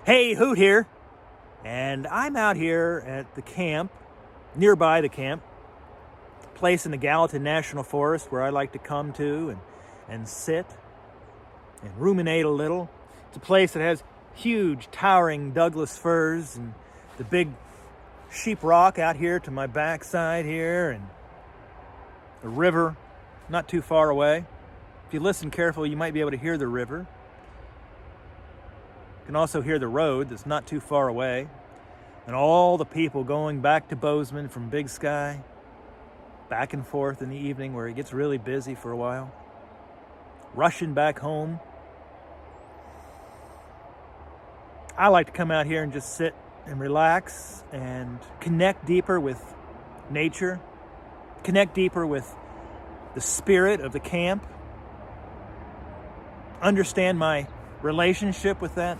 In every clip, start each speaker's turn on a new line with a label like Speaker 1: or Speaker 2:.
Speaker 1: Hey, Hoot here, and I'm out here at the camp, nearby the camp, place in the Gallatin National Forest where I like to come to and sit and ruminate a little. It's a place that has huge, towering Douglas firs and the big sheep rock out here to my backside here, and the river not too far away. If you listen carefully, you might be able to hear the river. You can also hear the road that's not too far away, and all the people going back to Bozeman from Big Sky, back and forth in the evening where it gets really busy for a while, rushing back home. I like to come out here and just sit and relax and connect deeper with nature, connect deeper with the spirit of the camp, understand my relationship with that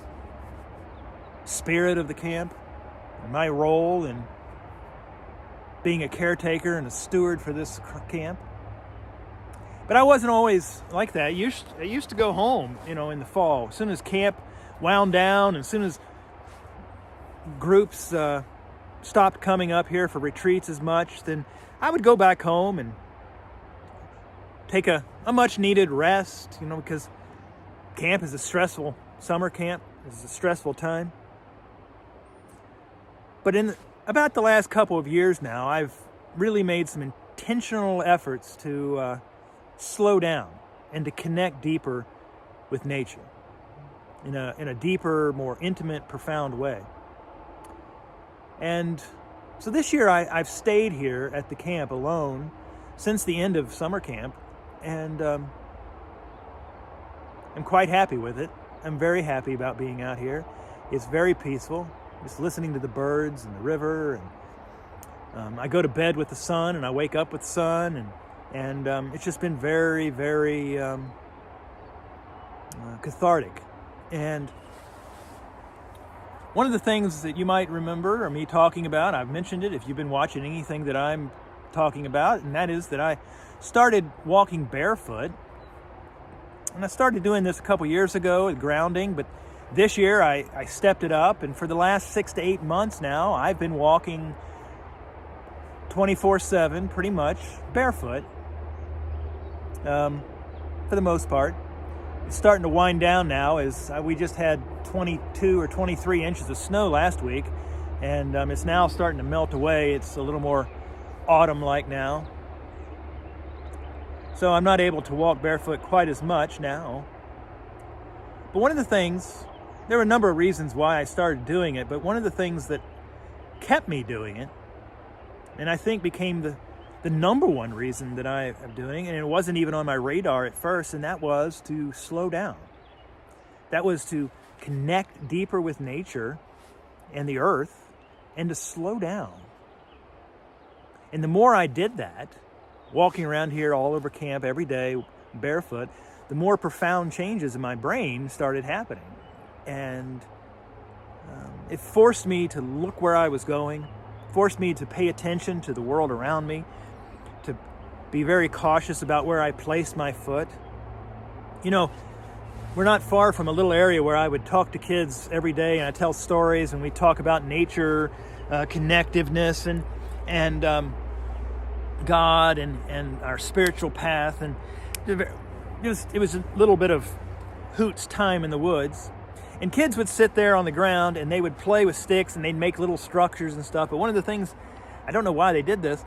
Speaker 1: spirit of the camp, and my role in being a caretaker and a steward for this camp. But I wasn't always like that. I used to go home, in the fall. As soon as camp wound down, as soon as groups stopped coming up here for retreats as much, then I would go back home and take a much needed rest, because camp is a stressful, summer camp is a stressful time. But in about the last couple of years now, I've really made some intentional efforts to slow down and to connect deeper with nature in a deeper, more intimate, profound way. And so this year I've stayed here at the camp alone since the end of summer camp, and I'm quite happy with it. I'm very happy about being out here. It's very peaceful, just listening to the birds and the river. And I go to bed with the sun and I wake up with the sun, and it's just been very, very cathartic. And one of the things that you might remember me talking about, I've mentioned it if you've been watching anything that I'm talking about, and that is that I started walking barefoot. And I started doing this a couple years ago at grounding, but this year I stepped it up, and for the last 6 to 8 months now, I've been walking 24/7, pretty much, barefoot, for the most part. It's starting to wind down now, as we just had 22 or 23 inches of snow last week, and it's now starting to melt away. It's a little more autumn-like now. So I'm not able to walk barefoot quite as much now. But one of the things, there were a number of reasons why I started doing it, but one of the things that kept me doing it, and I think became the number one reason that I am doing, and it wasn't even on my radar at first, and that was to slow down. That was to connect deeper with nature and the earth, and to slow down. And the more I did that, walking around here all over camp every day, barefoot, the more profound changes in my brain started happening. And it forced me to look where I was going, forced me to pay attention to the world around me, to be very cautious about where I placed my foot. We're not far from a little area where I would talk to kids every day, and I tell stories, and we talk about nature, connectiveness, and God and our spiritual path. And it was a little bit of Hoot's time in the woods. And kids would sit there on the ground and they would play with sticks and they'd make little structures and stuff. But one of the things, I don't know why they did this,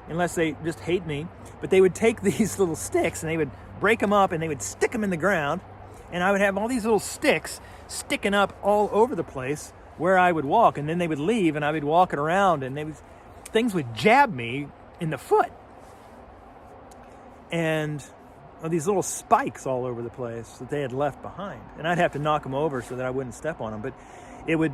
Speaker 1: unless they just hate me, but they would take these little sticks and they would break them up and they would stick them in the ground. And I would have all these little sticks sticking up all over the place where I would walk. And then they would leave and I would walk it around, and things would jab me in the foot. And these little spikes all over the place that they had left behind. And I'd have to knock them over so that I wouldn't step on them. But it would...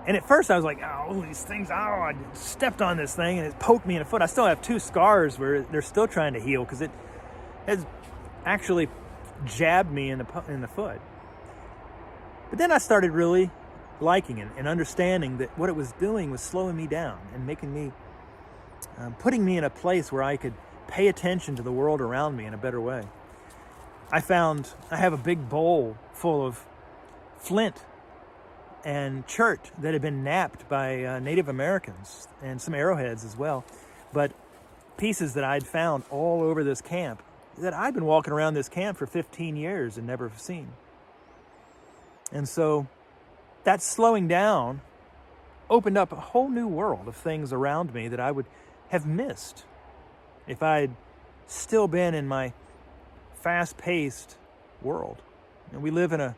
Speaker 1: And at first I was like, oh, these things, I stepped on this thing and it poked me in the foot. I still have 2 scars where they're still trying to heal because it has actually jabbed me in the foot. But then I started really liking it and understanding that what it was doing was slowing me down and making me, putting me in a place where I could pay attention to the world around me in a better way. I have a big bowl full of flint and chert that had been napped by Native Americans, and some arrowheads as well. But pieces that I'd found all over this camp that I'd been walking around this camp for 15 years and never seen. And so that slowing down opened up a whole new world of things around me that I would have missed if I'd still been in my fast-paced world. And we live in a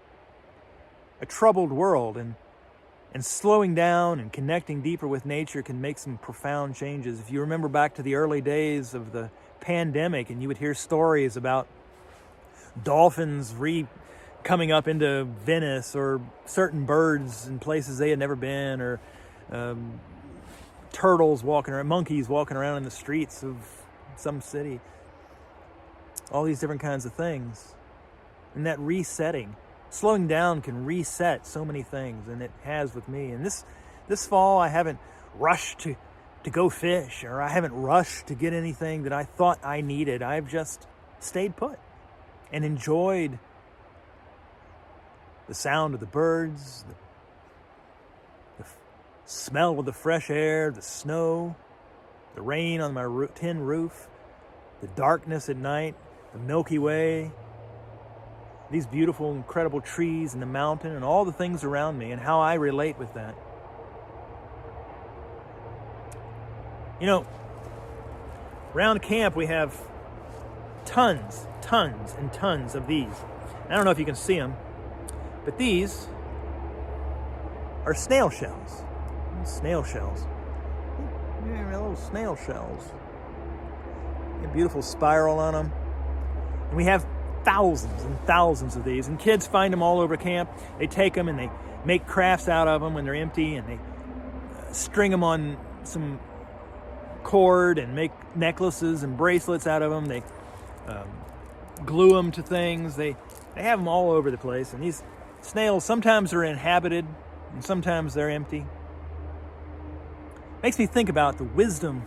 Speaker 1: troubled world, and slowing down and connecting deeper with nature can make some profound changes. If you remember back to the early days of the pandemic, and you would hear stories about dolphins coming up into Venice, or certain birds in places they had never been, or turtles walking around, monkeys walking around in the streets of some city. All these different kinds of things. And that resetting, slowing down can reset so many things, and it has with me. And this fall, I haven't rushed to go fish, or I haven't rushed to get anything that I thought I needed. I've just stayed put and enjoyed the sound of the birds, the smell of the fresh air, the snow, the rain on my tin roof, the darkness at night, the Milky Way, these beautiful, incredible trees and the mountain and all the things around me, and how I relate with that. You know, around camp we have tons and tons of these. I don't know if you can see them, but these are snail shells. Snail shells. Yeah, little snail shells. A beautiful spiral on them. And we have thousands and thousands of these, and kids find them all over camp. They take them and they make crafts out of them when they're empty, and they string them on some cord and make necklaces and bracelets out of them. They glue them to things. They have them all over the place. And these snails sometimes are inhabited and sometimes they're empty. Makes me think about the wisdom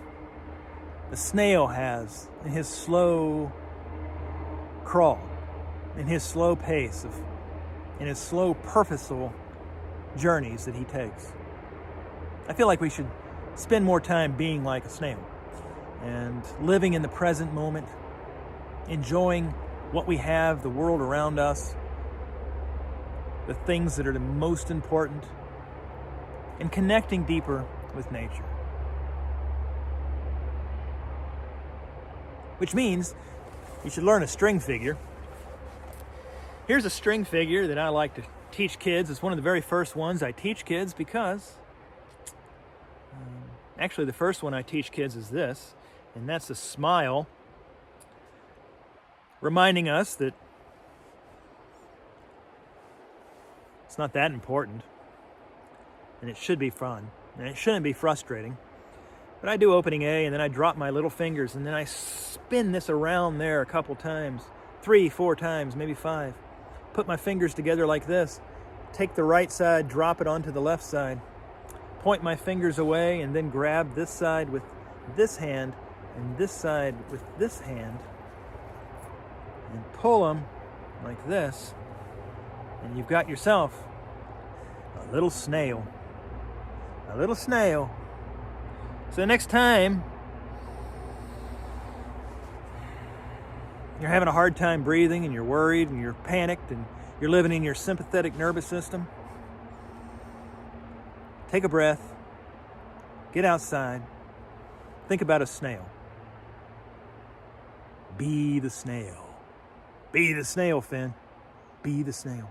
Speaker 1: the snail has in his slow crawl, in his slow pace, in his slow, purposeful journeys that he takes. I feel like we should spend more time being like a snail and living in the present moment, enjoying what we have, the world around us, the things that are the most important, and connecting deeper with nature. Which means you should learn a string figure. Here's a string figure that I like to teach kids. It's one of the very first ones I teach kids because actually the first one I teach kids is this, and that's a smile, reminding us that it's not that important, and it should be fun, and it shouldn't be frustrating. But I do opening A, and then I drop my little fingers, and then I spin this around there a couple times, 3, 4 times, maybe 5. Put my fingers together like this, take the right side, drop it onto the left side, point my fingers away, and then grab this side with this hand and this side with this hand, and pull them like this, and you've got yourself a little snail. A little snail. So next time you're having a hard time breathing, and you're worried, and you're panicked, and you're living in your sympathetic nervous system, take a breath, get outside, think about a snail. Be the snail. Be the snail, Finn. Be the snail.